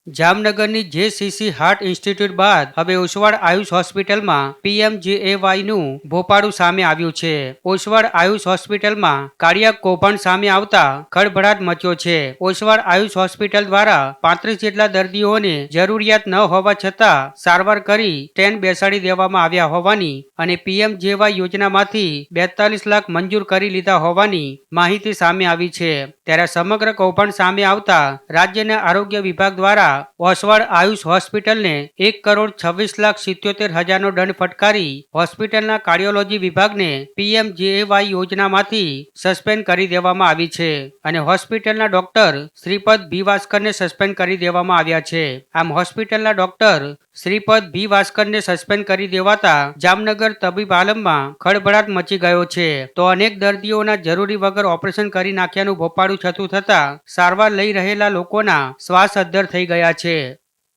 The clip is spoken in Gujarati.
જામનગરની જેસીસી હાર્ટ ઇન્સ્ટિટ્યૂટ બાદ હવે ઓસવાડ આયુષ હોસ્પિટલમાં પીએમજેએવાયનું ભોપાળું સામે આવ્યું છે. ઓસવાડ આયુષ હોસ્પિટલમાં કાર્ડિયાક કૌભાંડ સામે આવતા ખળભળાટ મચ્યો છે. ઓસવાડ આયુષ હોસ્પિટલ દ્વારા 35 જેટલા દર્દીઓને જરૂરિયાત ન હોવા છતાં સારવાર કરી ટ્રેન બેસાડી દેવામાં આવ્યા હોવાની અને પીએમજેવાય યોજનામાંથી 42 લાખ મંજૂર કરી લીધા હોવાની માહિતી સામે આવી છે. ત્યારે સમગ્ર કૌભાંડ સામે આવતા રાજ્યના આરોગ્ય વિભાગ દ્વારા ઓસવાડ આયુષ હોસ્પિટલને 1,26,77,000નો દંડ ફટકારી હોસ્પિટલના કાર્ડિયોલોજી વિભાગને પીએમજેએવાય યોજનામાંથી સસ્પેન્ડ કરી દેવામાં આવી છે અને હોસ્પિટલના ડોક્ટર શ્રીપદ ભી વાસ્કરને સસ્પેન્ડ કરી દેવામાં આવ્યા છે. આમ હોસ્પિટલના ડોક્ટર શ્રીપદ ભી વાસ્કરને સસ્પેન્ડ કરી દેવાતા જામનગર તબીબ આલમમાં ખળભળાટ મચી ગયો છે. તો અનેક દર્દીઓના જરૂરી વગર ઓપરેશન કરી નાખ્યાનું ભોપાળું છતું થતા સારવાર લઈ રહેલા લોકોના શ્વાસ અદ્ધર થઈ ગયા છે.